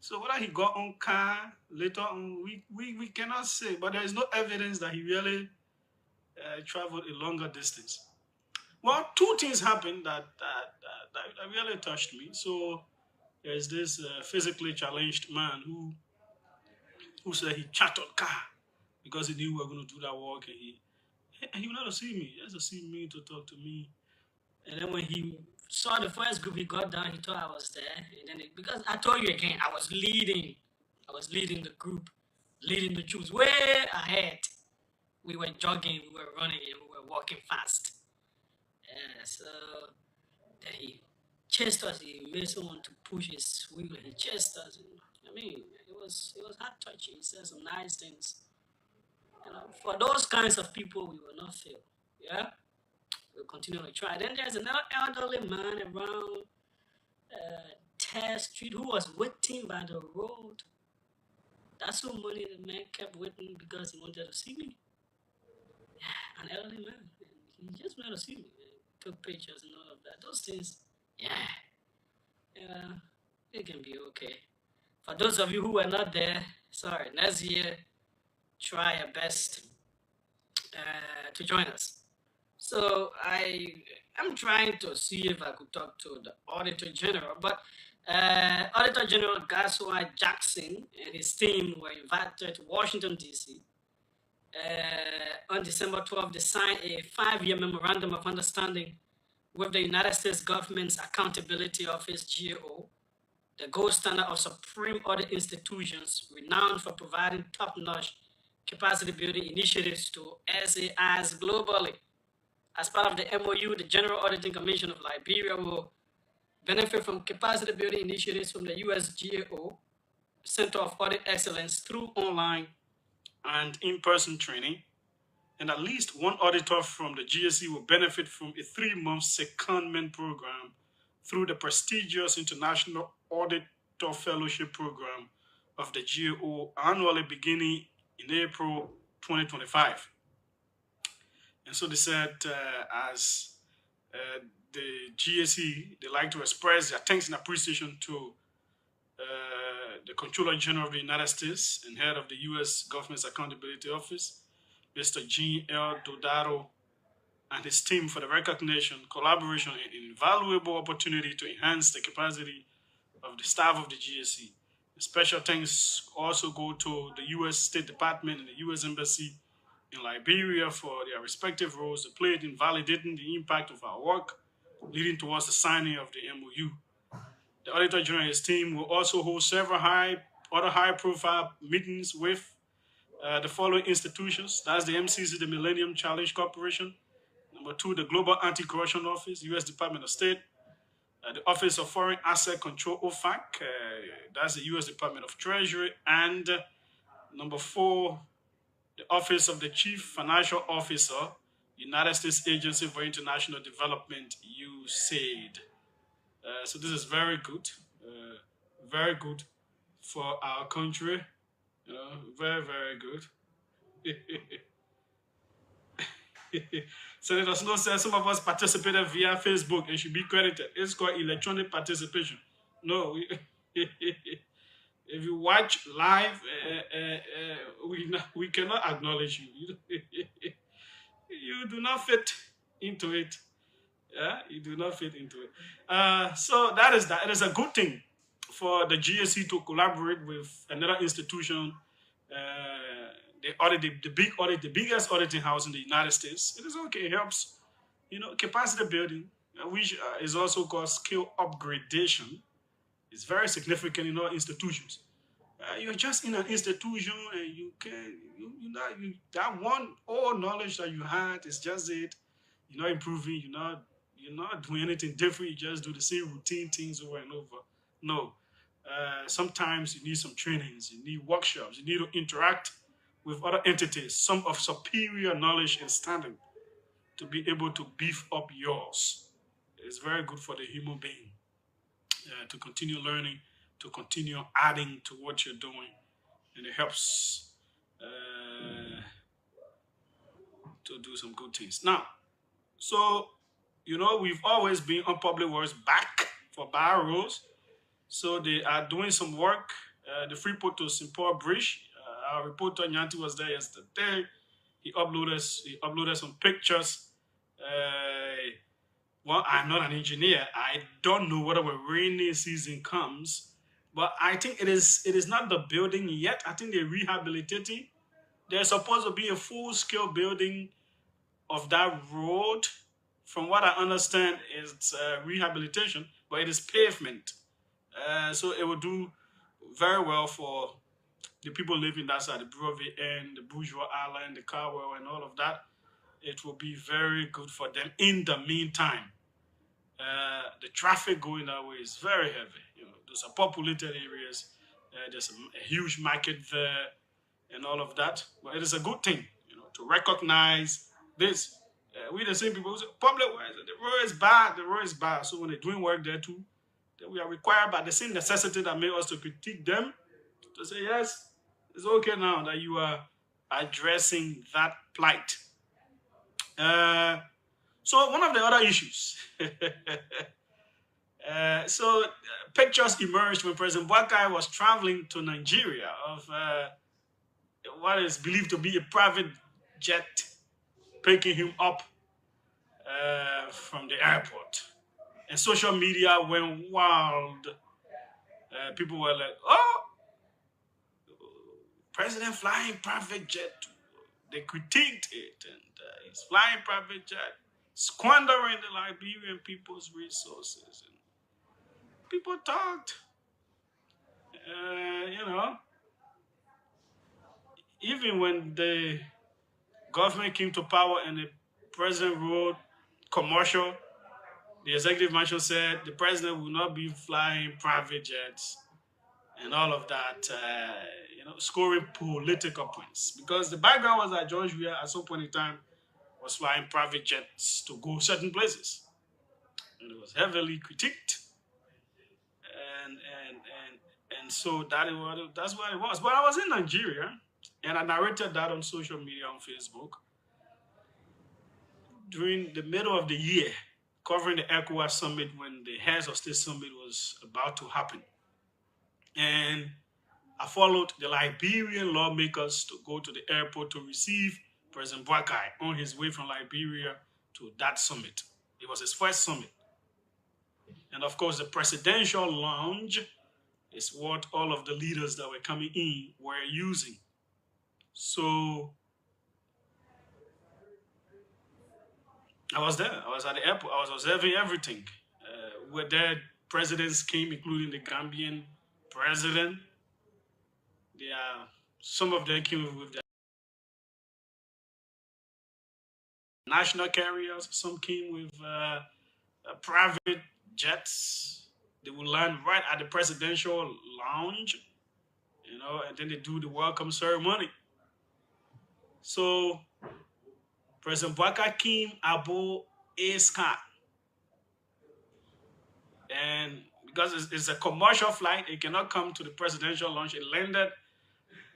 So whether he got on car later on, we cannot say. But there is no evidence that he really traveled a longer distance. Well, two things happened that really touched me. So there's this physically challenged man who said he chartered car because he knew we were going to do that work, and he wanted to see me, just to see me, to talk to me. And then when he saw the first group, he got down. He thought I was there, and then because I told you again, I was leading the group, leading the troops way ahead. We were jogging, we were running, and we were walking fast. Yeah, so then he chased us. He made someone to push his wheel, and he chased us. And, I mean, it was heart touching. He said some nice things. For those kinds of people, we will not fail. Yeah, we'll continue to try. Then there's another elderly man around Test Street who was waiting by the road. That's so money the man kept waiting because he wanted to see me. An elderly man. He just wanted to see me. Took pictures and all of that. Those things, yeah, yeah, it can be okay. For those of you who were not there, sorry, next year, try your best to join us. So am trying to see if I could talk to the Auditor General, but Auditor General Gaswai Jackson and his team were invited to Washington D.C. On December 12th. They signed a 5-year memorandum of understanding with the United States Government's Accountability Office (GAO), the gold standard of supreme audit institutions renowned for providing top-notch capacity building initiatives to SAIs globally. As part of the MOU, the General Auditing Commission of Liberia will benefit from capacity building initiatives from the USGAO Center of Audit Excellence through online And in-person training, and at least one auditor from the GSC will benefit from a 3-month secondment program through the prestigious International Auditor Fellowship Program of the GAO annually beginning in April 2025. And so they said, as the GSC, they like to express their thanks and appreciation to the Controller General of the United States and head of the U.S. Government's Accountability Office, Mr. Jean L. Dodaro, and his team for the recognition, collaboration, and invaluable opportunity to enhance the capacity of the staff of the GSC. Special thanks also go to the U.S. State Department and the U.S. Embassy in Liberia for their respective roles they played in validating the impact of our work, leading towards the signing of the MOU. The Auditor General and his team will also hold several other high-profile meetings with the following institutions. That's the MCC, the Millennium Challenge Corporation. Number 2, the Global Anti-Corruption Office, U.S. Department of State. The Office of Foreign Asset Control, OFAC. That's the U.S. Department of Treasury. And number 4, the Office of the Chief Financial Officer, United States Agency for International Development, USAID. So this is very good for our country. Very, very good. Senator Snow says some of us participated via Facebook and should be credited. It's called electronic participation. No, if you watch live, we cannot acknowledge you. You do not fit into it. Yeah, you do not fit into it. So that is that. It is a good thing for the GSC to collaborate with another institution. They audit the biggest auditing house in the United States. It is okay. It helps, capacity building, which is also called skill upgradation. It's very significant in all institutions. You're just in an institution and you can, that one all knowledge that you had is just it. You're not improving. You're not doing anything different. You just do the same routine things over and over. No. Sometimes you need some trainings. You need workshops. You need to interact with other entities, some of superior knowledge and standing, to be able to beef up yours. It's very good for the human being to continue learning, to continue adding to what you're doing, and it helps to do some good things. Now, so we've always been on public works back for bar rules, so they are doing some work the Freeport to St. Paul Bridge. Our reporter Nyanti was there yesterday. He uploaded some pictures. Well, I'm not an engineer. I don't know whether when rainy season comes, but I think it is not the building yet. I think they're rehabilitating. There's supposed to be a full-scale building of that road. From what I understand, it's rehabilitation, but it is pavement. So it will do very well for the people living that side, the Brewery End, the Bourgeois Island, the Carwell, and all of that. It will be very good for them. In the meantime, the traffic going that way is very heavy. Those are populated areas. There's a huge market there, and all of that. But it is a good thing, to recognize this. We the same people who say public works, the road is bad, the road is bad. So when they're doing work there too, then we are required by the same necessity that made us to critique them to say yes, it's okay now that you are addressing that plight. So one of the other issues. Pictures emerged when President Boakai was traveling to Nigeria of what is believed to be a private jet picking him up from the airport. And social media went wild. People were like, oh, president flying private jet. They critiqued it, and he's flying private jet, squandering the Liberian people's resources. And people talked, even when the government came to power and the president rode commercial, the executive mansion said the president will not be flying private jets and all of that, scoring political points. Because the background was that George Weah at some point in time was flying private jets to go certain places. And it was heavily critiqued. And so that's what it was. But I was in Nigeria, and I narrated that on social media, on Facebook, during the middle of the year, covering the ECOWAS summit when the heads of state summit was about to happen. And I followed the Liberian lawmakers to go to the airport to receive President Boakai on his way from Liberia to that summit. It was his first summit. And of course, the presidential lounge is what all of the leaders that were coming in were using. So I was there. I was at the airport. I was observing everything. Where there, presidents came, including the Gambian president. Some of them came with their national carriers. Some came with private jets. They will land right at the presidential lounge, and then they do the welcome ceremony. So President Boakai came aboard a car. And because it's a commercial flight, it cannot come to the presidential lounge. It landed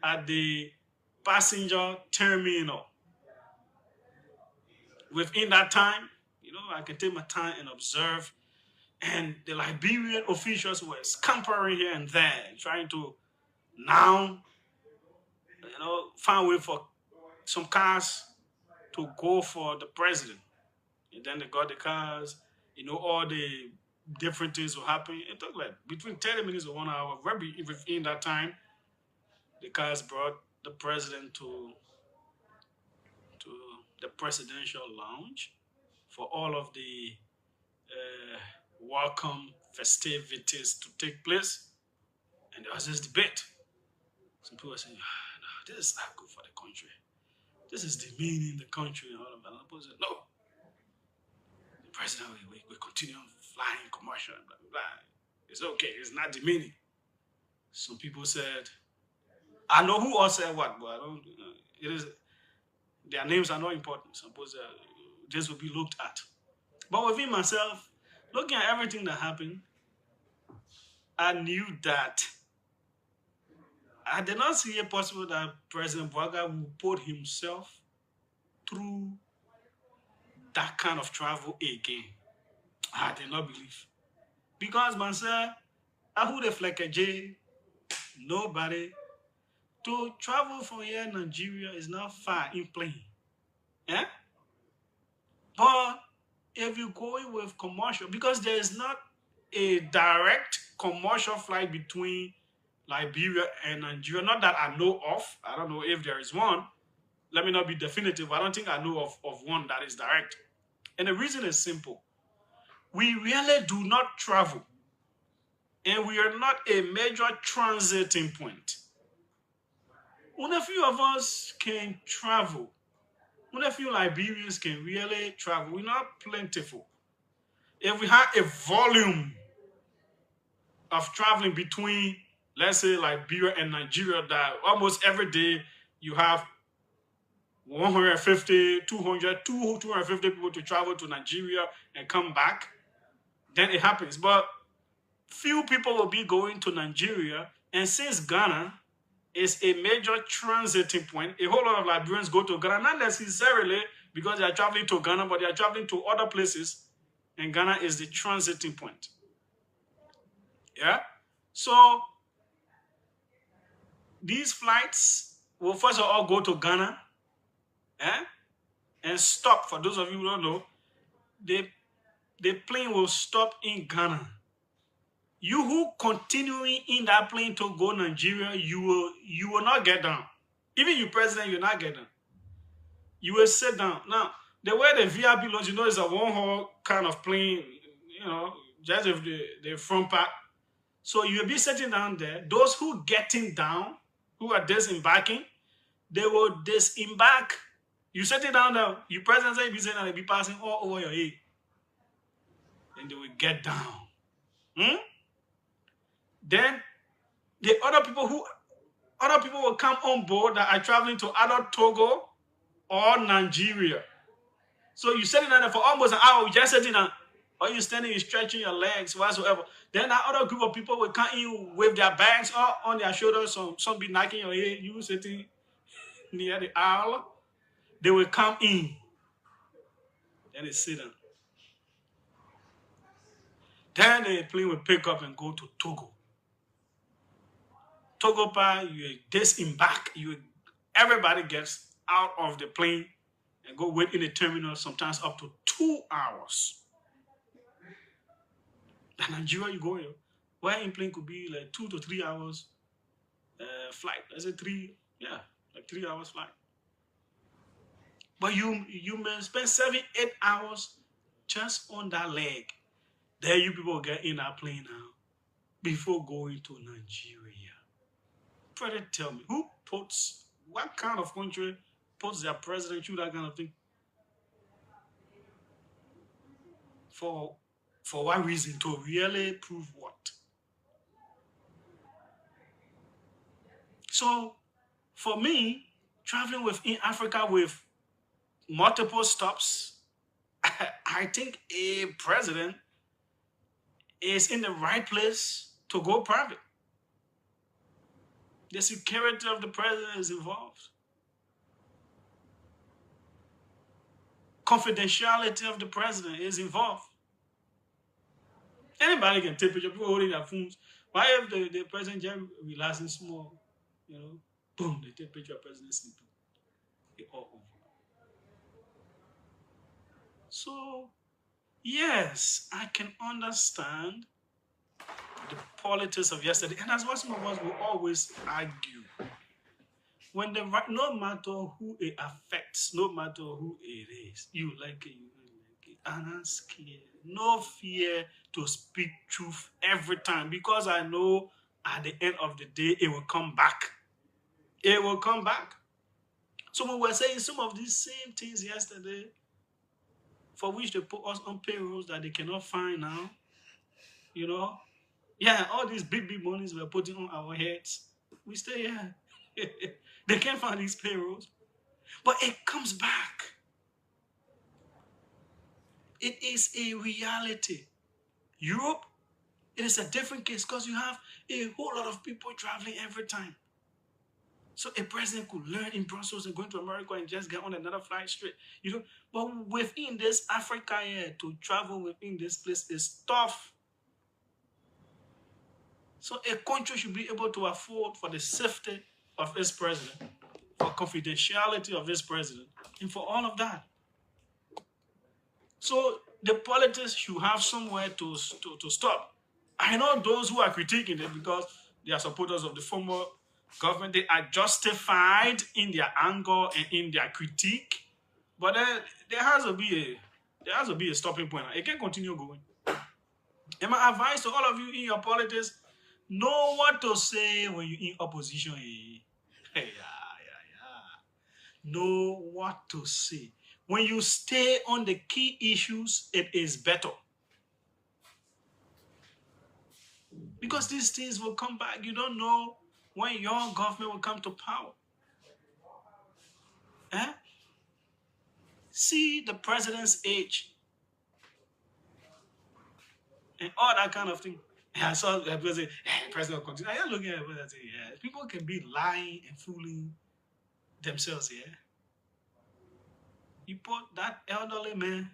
at the passenger terminal. Within that time, I can take my time and observe. And the Liberian officials were scampering here and there, trying to now, find a way for some cars to go for the president. And then they got the cars, all the different things will happen. It took like between 30 minutes or 1 hour. Within that time, the cars brought the president to the presidential lounge for all of the welcome festivities to take place. And there was this debate. Some people were saying, no, this is not good for the country. This is demeaning the country and all of that. And people said, no. The president will continue flying commercial and blah, blah, blah. It's okay. It's not demeaning. Some people said, I know who all said what, but I don't, their names are not important. Suppose this will be looked at. But within myself, looking at everything that happened, I knew that I did not see it possible that President Boakai would put himself through that kind of travel again. I did not believe. Because, man, sir, I would have like a J, Nobody. To travel from here to Nigeria is not far in plane. Yeah? But if you go in with commercial, because there is not a direct commercial flight between Liberia and Nigeria, not that I know of. I don't know if there is one. Let me not be definitive. I don't think I know of one that is direct. And the reason is simple. We really do not travel, and we are not a major transiting point. When a few of us can travel, when a few Liberians can really travel, we're not plentiful. If we had a volume of traveling between, let's say, Liberia and Nigeria, that almost every day you have 150, 200, 250 people to travel to Nigeria and come back, then it happens. But few people will be going to Nigeria, and since Ghana is a major transiting point, a whole lot of Liberians go to Ghana, not necessarily because they are traveling to Ghana, but they are traveling to other places, and Ghana is the transiting point. Yeah? So these flights will first of all go to Ghana, and stop. For those of you who don't know, the plane will stop in Ghana. You who continuing in that plane to go Nigeria, you will not get down. Even you president, you'll not get down. You will sit down. Now, the way the VIP lounge, is a one-hall kind of plane, just if the front part. So you'll be sitting down there. Those who getting down, who are disembarking, they will disembark. You sitting down there, you president say, you be sitting down, they be passing all over your head. And they will get down. Then the other people will come on board that are traveling to either Togo or Nigeria. So you sitting down there for almost an hour, just sitting down, or you standing, you stretching your legs, whatsoever. Then that other group of people will come in with their bags or on their shoulders. Some be knocking your head. You sitting near the aisle. They will come in. Then they sit down. Then the plane will pick up and go to Togo. Togo pa, you disembark. Everybody gets out of the plane and go wait in the terminal, sometimes up to 2 hours. In Nigeria, you go here. Where in plane could be like 2 to 3 hours flight. Let's say 3 hours flight. But you may spend 7, 8 hours just on that leg. There you people get in that plane now before going to Nigeria. Try to tell me, what kind of country puts their president through that kind of thing? For what reason? To really prove what? So, for me, traveling within Africa with multiple stops, I think a president is in the right place to go private. The security of the president is involved. Confidentiality of the president is involved. Anybody can take pictures. People holding their phones. Why if the president just relaxing small, boom, they take picture of president sleeping. It's all over. So, yes, I can understand the politics of yesterday. And that's what some of us will always argue. When no matter who it affects, no matter who it is, you like it, you don't like it, and I'm scared. No fear to speak truth every time, because I know at the end of the day, it will come back. It will come back. So when we're saying some of these same things yesterday, for which they put us on payrolls that they cannot find now, all these big monies we're putting on our heads, we stay here. They can't find these payrolls. But it comes back. It is a reality. Europe, it is a different case because you have a whole lot of people traveling every time. So a president could learn in Brussels and going to America and just get on another flight straight. But within this Africa here, to travel within this place is tough. So a country should be able to afford for the safety of its president, for confidentiality of its president, and for all of that. So the politics should have somewhere to stop. I know those who are critiquing it because they are supporters of the former government. They are justified in their anger and in their critique, but there has to be a stopping point. It can't continue going. And my advice to all of you in your politics: know what to say when you're in opposition. Hey, yeah. Know what to say. When you stay on the key issues, it is better. Because these things will come back. You don't know when your government will come to power. Eh? See the president's age and all that kind of thing. And I saw people say, hey, president will continue. I am looking at people and say, yeah, people can be lying and fooling themselves here. Yeah? You put that elderly man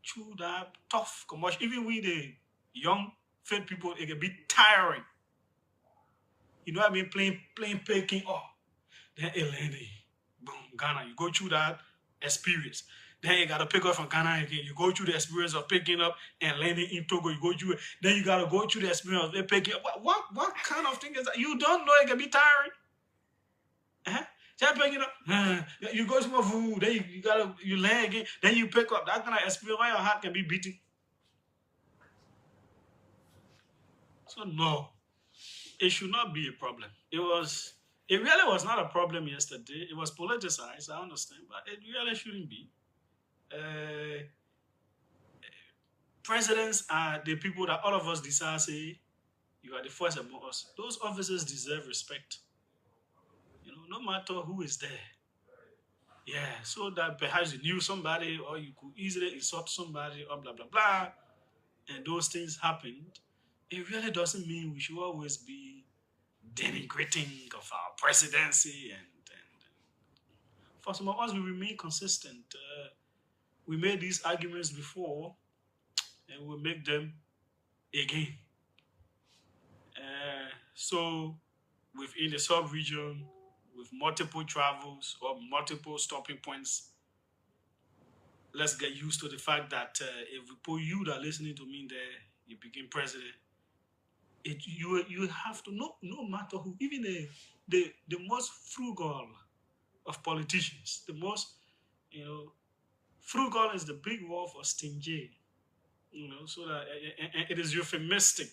through that tough commercial. Even we, the young, fit people, it can be tiring. You know what I mean? Playing Peking. Oh, then Eleni, boom, Ghana. You go through that experience. Then you gotta pick up from Ghana again. You go through the experience of picking up and landing in Togo. You go through it. Then you gotta go through the experience of picking up. What kind of thing is that? You don't know it can be tiring. Just picking up. You go to food. Then you land again. Then you pick up. That kind of experience why your heart can be beating. So no, it should not be a problem. It really was not a problem yesterday. It was politicized, I understand, but it really shouldn't be. Presidents are the people that all of us decide, say, you are the first among us. Those officers deserve respect. No matter who is there. Yeah, so that perhaps you knew somebody or you could easily insult somebody or blah, blah, blah, and those things happened. It really doesn't mean we should always be denigrating of our presidency and for some of us we remain consistent. We made these arguments before and we'll make them again. So within the sub-region, with multiple travels or multiple stopping points, let's get used to the fact that if we put you that are listening to me there, you became president, you have to no matter who, even the most frugal of politicians, the most frugal is the big word for stingy, so that it is euphemistic,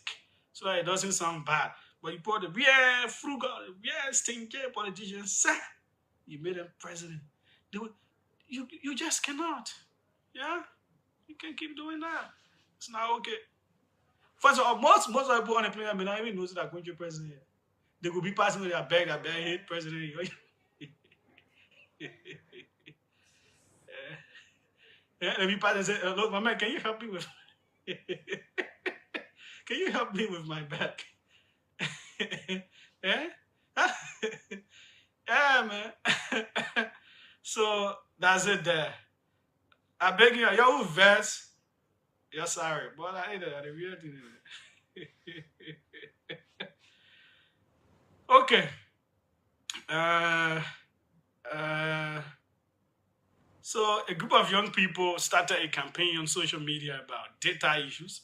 so that it doesn't sound bad. But you put the frugal, stingy politicians, you made them president. You just cannot. Yeah, you can keep doing that. It's not okay. First of all, most of the people on the planet may not even know that country president. They could be passing with their bag, hate president. Let me pass and say, look, my man, can you help me with can you help me with my back? Yeah? Yeah, man. So that's it there. I beg you, yo, verse. You're sorry, but I ain't that. The real thing is okay. So a group of young people started a campaign on social media about data issues.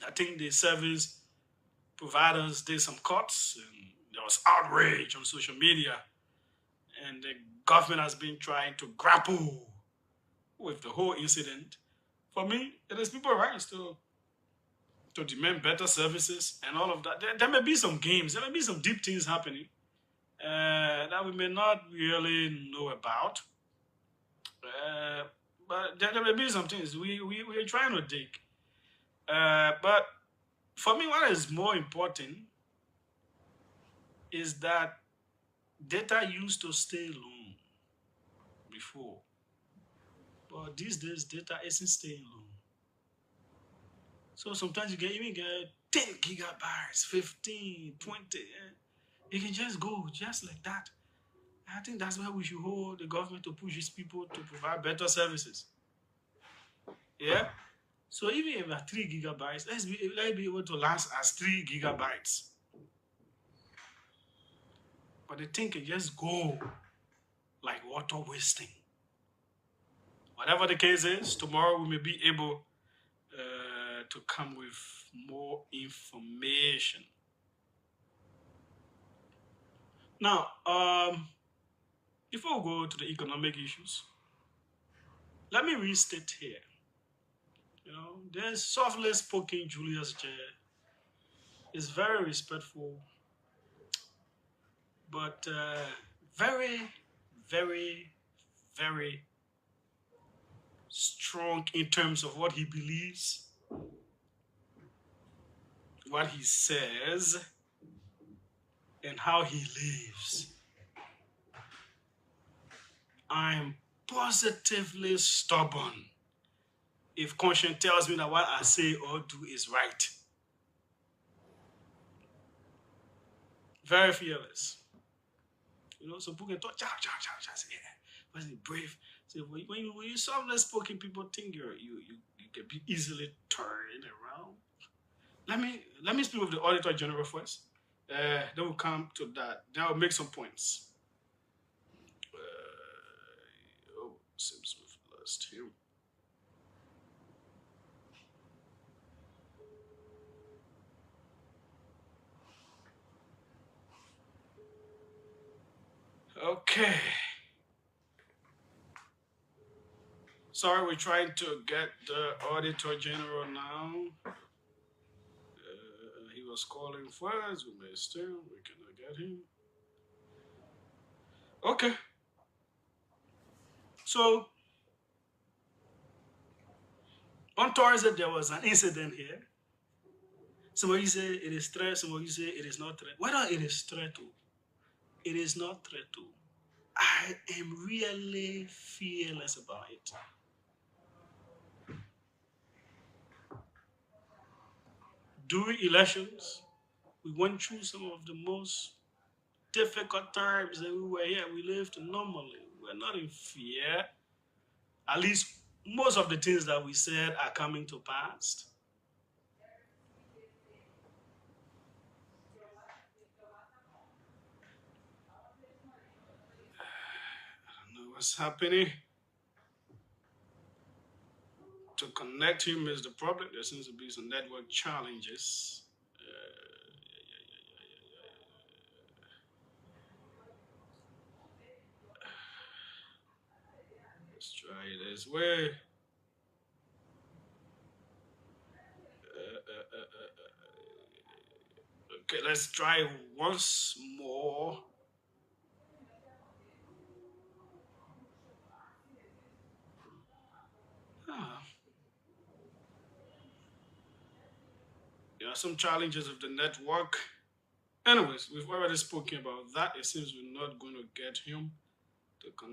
I think the service providers did some cuts, and there was outrage on social media. And the government has been trying to grapple with the whole incident. For me, it is people's rights to demand better services and all of that. There may be some games, there may be some deep things happening that we may not really know about. But there may be some things we're trying to dig. But for me, what is more important is that data used to stay long before. But these days, data isn't staying long. So sometimes you can even get 10 gigabytes, 15, 20. It can just go just like that. I think that's why we should hold the government to push its people to provide better services. Yeah? So even if at 3 GB, let's be able to last as 3 GB. But the thing can just go like water wasting. Whatever the case is, tomorrow we may be able to come with more information. Now, before we go to the economic issues, let me restate here. There's softly spoken Julius J. Is very respectful, but very, very, very strong in terms of what he believes, what he says, and how he lives. I'm positively stubborn if conscience tells me that what I say or do is right. Very fearless. Some people can talk, say, yeah, was he brave? So when you softly spoken, people think you can be easily turned around. Let me speak with the Auditor General first. Then we'll come to that. Then I'll make some points. Seems we've lost him. Okay. Sorry, we're trying to get the Auditor General now. He was calling first. We missed him. We cannot get him. Okay. So, on Thursday, there was an incident here. Somebody say it is threat. Somebody say it is not threat. Whether it is threat, it is not threat. I am really fearless about it. During elections, we went through some of the most difficult times that we were here. We lived normally. We're not in fear. At least most of the things that we said are coming to pass. I don't know what's happening. To connect him is the problem. There seems to be some network challenges. Let's try it this way. Okay, let's try once more. Ah. There are some challenges with the network. Anyways, we've already spoken about that. It seems we're not going to get him to connect.